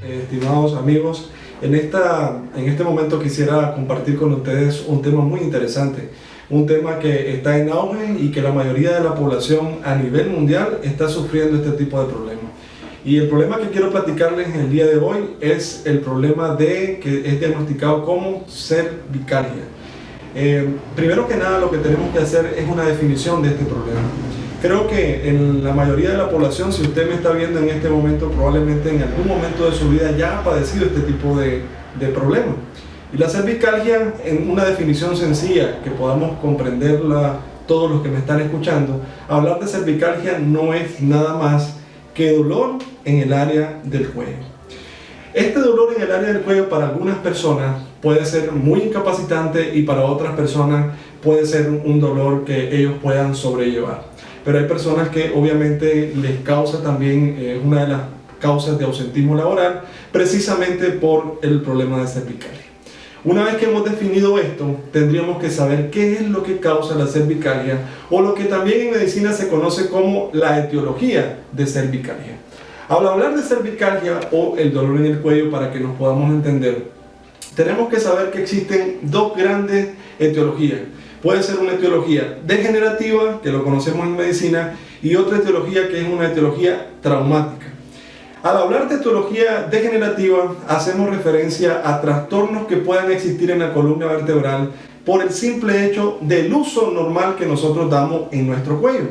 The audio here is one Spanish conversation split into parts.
Estimados amigos, en este momento quisiera compartir con ustedes un tema muy interesante, un tema que está en auge y que la mayoría de la población a nivel mundial está sufriendo este tipo de problemas. Y el problema que quiero platicarles el día de hoy es el problema que es diagnosticado como cervicalgia. Primero que nada, lo que tenemos que hacer es una definición de este problema. Creo que en la mayoría de la población, si usted me está viendo en este momento, probablemente en algún momento de su vida ya ha padecido este tipo de problema. Y la cervicalgia, en una definición sencilla que podamos comprenderla todos los que me están escuchando, hablar de cervicalgia no es nada más que dolor en el área del cuello. Este dolor en el área del cuello para algunas personas puede ser muy incapacitante y para otras personas puede ser un dolor que ellos puedan sobrellevar. Pero hay personas que obviamente les causa también una de las causas de ausentismo laboral, precisamente por el problema de cervicalgia. Una vez que hemos definido esto, tendríamos que saber qué es lo que causa la cervicalgia, o lo que también en medicina se conoce como la etiología de cervicalgia. Al hablar de cervicalgia o el dolor en el cuello, para que nos podamos entender, tenemos que saber que existen dos grandes etiologías. Puede ser una etiología degenerativa, que lo conocemos en medicina, y otra etiología que es una etiología traumática. Al hablar de etiología degenerativa, hacemos referencia a trastornos que puedan existir en la columna vertebral por el simple hecho del uso normal que nosotros damos en nuestro cuello.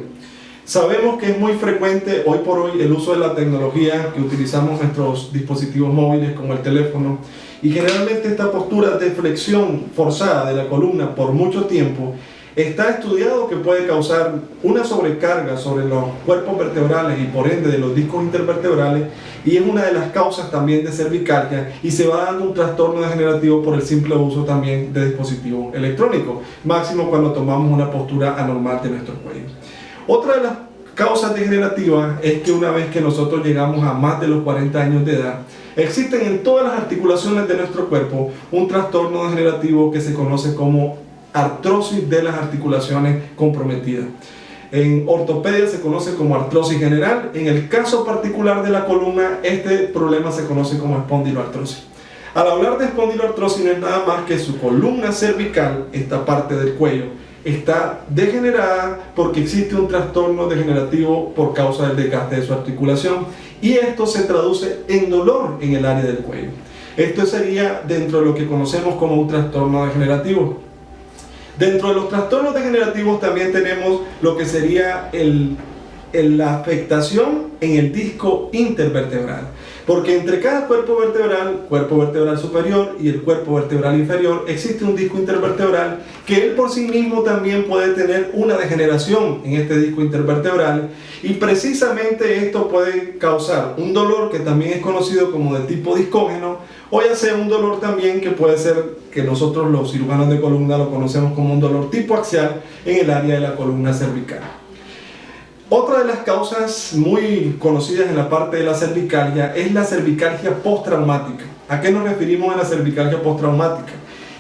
Sabemos que es muy frecuente hoy por hoy el uso de la tecnología, que utilizamos nuestros dispositivos móviles como el teléfono, y generalmente esta postura de flexión forzada de la columna por mucho tiempo está estudiado que puede causar una sobrecarga sobre los cuerpos vertebrales y por ende de los discos intervertebrales, y es una de las causas también de cervicalgia, y se va dando un trastorno degenerativo por el simple uso también de dispositivos electrónicos, máximo cuando tomamos una postura anormal de nuestro cuello. Otra de las causas degenerativas es que una vez que nosotros llegamos a más de los 40 años de edad, existen en todas las articulaciones de nuestro cuerpo un trastorno degenerativo que se conoce como artrosis de las articulaciones comprometidas. En ortopedia se conoce como artrosis general. En el caso particular de la columna, este problema se conoce como espondiloartrosis. Al hablar de espondiloartrosis no es nada más que su columna cervical, esta parte del cuello, está degenerada porque existe un trastorno degenerativo por causa del desgaste de su articulación, y esto se traduce en dolor en el área del cuello. Esto sería dentro de lo que conocemos como un trastorno degenerativo. Dentro de los trastornos degenerativos también tenemos lo que sería la afectación en el disco intervertebral, porque entre cada cuerpo vertebral superior y el cuerpo vertebral inferior, existe un disco intervertebral que él por sí mismo también puede tener una degeneración en este disco intervertebral, y precisamente esto puede causar un dolor que también es conocido como de tipo discógeno, o ya sea un dolor también que puede ser, que nosotros los cirujanos de columna lo conocemos como un dolor tipo axial en el área de la columna cervical. Otra de las causas muy conocidas en la parte de la cervicalgia es la cervicalgia postraumática. ¿A qué nos referimos en la cervicalgia postraumática?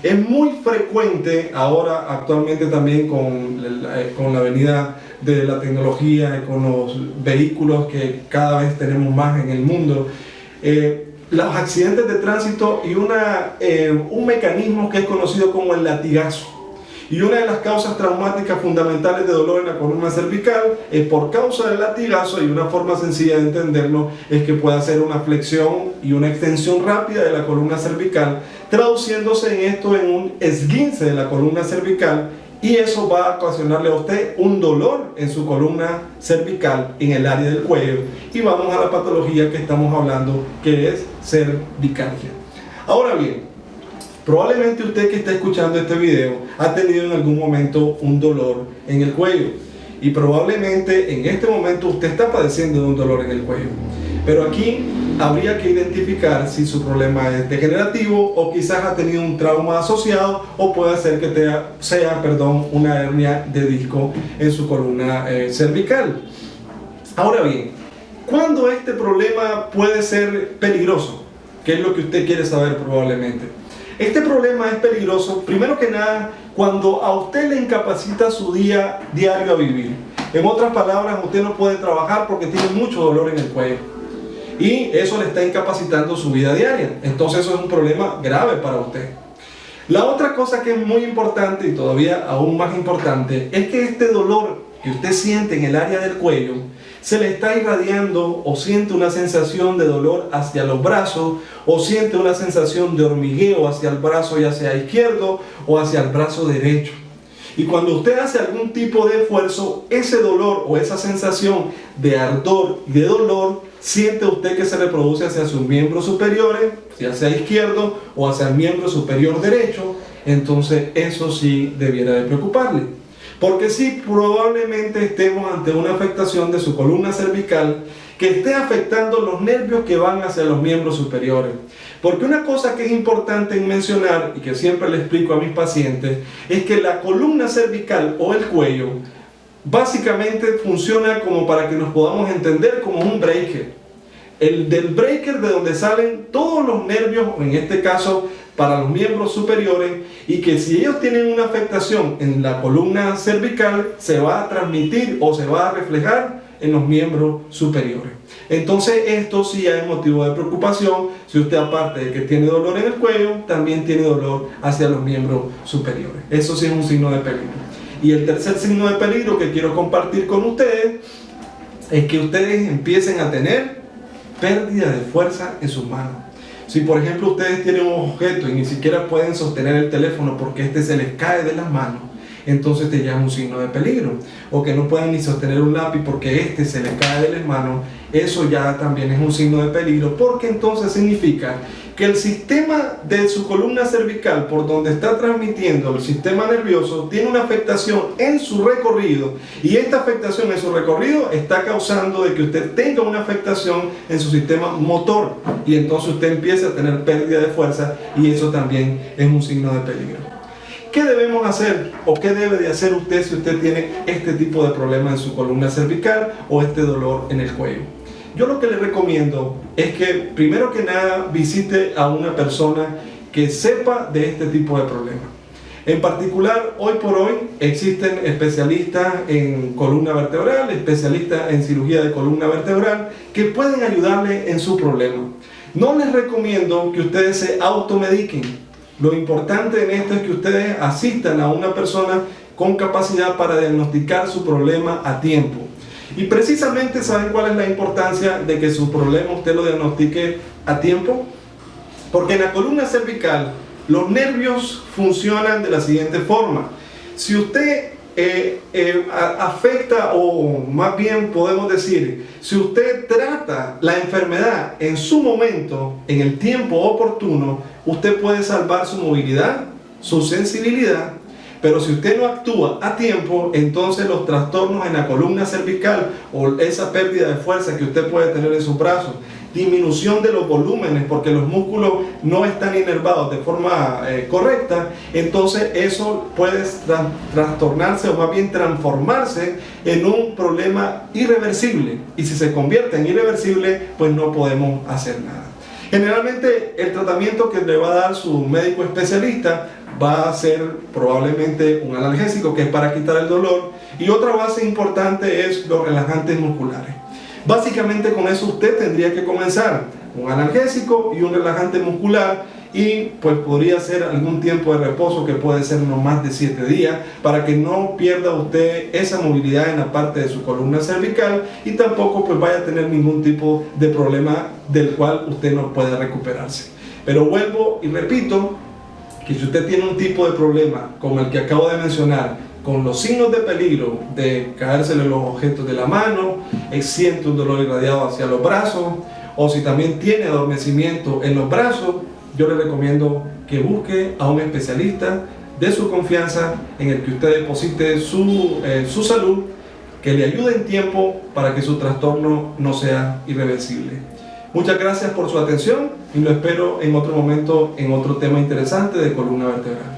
Es muy frecuente ahora, actualmente también con la venida de la tecnología, con los vehículos que cada vez tenemos más en el mundo, los accidentes de tránsito y un mecanismo que es conocido como el latigazo. Y una de las causas traumáticas fundamentales de dolor en la columna cervical es por causa del latigazo, y una forma sencilla de entenderlo es que puede hacer una flexión y una extensión rápida de la columna cervical, traduciéndose en esto en un esguince de la columna cervical, y eso va a ocasionarle a usted un dolor en su columna cervical en el área del cuello. Y vamos a la patología que estamos hablando, que es cervicalgia. Ahora bien, probablemente usted que está escuchando este video ha tenido en algún momento un dolor en el cuello, y probablemente en este momento usted está padeciendo de un dolor en el cuello. Pero aquí habría que identificar si su problema es degenerativo, o quizás ha tenido un trauma asociado, o puede ser que sea una hernia de disco en su columna cervical. Ahora bien, ¿Cuándo este problema puede ser peligroso? ¿Qué es lo que usted quiere saber probablemente? Este problema es peligroso, primero que nada, cuando a usted le incapacita su día diario a vivir. En otras palabras, usted no puede trabajar porque tiene mucho dolor en el cuello. Y eso le está incapacitando su vida diaria. Entonces eso es un problema grave para usted. La otra cosa que es muy importante y todavía aún más importante es que este dolor que usted siente en el área del cuello se le está irradiando o siente una sensación de dolor hacia los brazos o siente una sensación de hormigueo hacia el brazo ya sea izquierdo o hacia el brazo derecho. Y cuando usted hace algún tipo de esfuerzo, ese dolor o esa sensación de ardor y de dolor, siente usted que se reproduce hacia sus miembros superiores, ya sea izquierdo o hacia el miembro superior derecho. Entonces eso sí debiera de preocuparle. Porque sí, probablemente estemos ante una afectación de su columna cervical que esté afectando los nervios que van hacia los miembros superiores. Porque una cosa que es importante en mencionar y que siempre le explico a mis pacientes es que la columna cervical o el cuello básicamente funciona como para que nos podamos entender como un breaker. El del breaker de donde salen todos los nervios, en este caso para los miembros superiores, y que si ellos tienen una afectación en la columna cervical, se va a transmitir o se va a reflejar en los miembros superiores. Entonces esto sí ya es motivo de preocupación si usted, aparte de que tiene dolor en el cuello, también tiene dolor hacia los miembros superiores. Eso sí es un signo de peligro. Y el tercer signo de peligro que quiero compartir con ustedes es que ustedes empiecen a tener pérdida de fuerza en sus manos. Si por ejemplo ustedes tienen un objeto y ni siquiera pueden sostener el teléfono porque este se les cae de las manos, entonces te llama un signo de peligro. O que no puedan ni sostener un lápiz porque este se les cae de las manos, eso ya también es un signo de peligro, porque entonces significa que el sistema de su columna cervical, por donde está transmitiendo el sistema nervioso, tiene una afectación en su recorrido, y esta afectación en su recorrido está causando de que usted tenga una afectación en su sistema motor, y entonces usted empieza a tener pérdida de fuerza, y eso también es un signo de peligro. ¿Qué debemos hacer o qué debe de hacer usted si usted tiene este tipo de problema en su columna cervical o este dolor en el cuello? Yo lo que le recomiendo es que primero que nada visite a una persona que sepa de este tipo de problemas. En particular, hoy por hoy existen especialistas en columna vertebral, especialistas en cirugía de columna vertebral que pueden ayudarle en su problema. No les recomiendo que ustedes se automediquen. Lo importante en esto es que ustedes asistan a una persona con capacidad para diagnosticar su problema a tiempo. Y precisamente, ¿saben cuál es la importancia de que su problema usted lo diagnostique a tiempo? Porque en la columna cervical los nervios funcionan de la siguiente forma. Si usted afecta, o más bien podemos decir, si usted trata la enfermedad en su momento, en el tiempo oportuno, usted puede salvar su movilidad, su sensibilidad. Pero si usted no actúa a tiempo, entonces los trastornos en la columna cervical o esa pérdida de fuerza que usted puede tener en sus brazos, disminución de los volúmenes porque los músculos no están inervados de forma correcta, entonces eso puede trastornarse o más bien transformarse en un problema irreversible. Y si se convierte en irreversible, pues no podemos hacer nada. Generalmente el tratamiento que le va a dar su médico especialista va a ser probablemente un analgésico, que es para quitar el dolor, y otra base importante es los relajantes musculares. Básicamente con eso usted tendría que comenzar, un analgésico y un relajante muscular, y pues podría ser algún tiempo de reposo que puede ser no más de 7 días, para que no pierda usted esa movilidad en la parte de su columna cervical y tampoco pues vaya a tener ningún tipo de problema del cual usted no pueda recuperarse. Pero vuelvo y repito que si usted tiene un tipo de problema como el que acabo de mencionar, con los signos de peligro de caérsele los objetos de la mano, siente un dolor irradiado hacia los brazos, o si también tiene adormecimiento en los brazos, yo le recomiendo que busque a un especialista de su confianza en el que usted deposite su salud, que le ayude en tiempo para que su trastorno no sea irreversible. Muchas gracias por su atención y lo espero en otro momento en otro tema interesante de columna vertebral.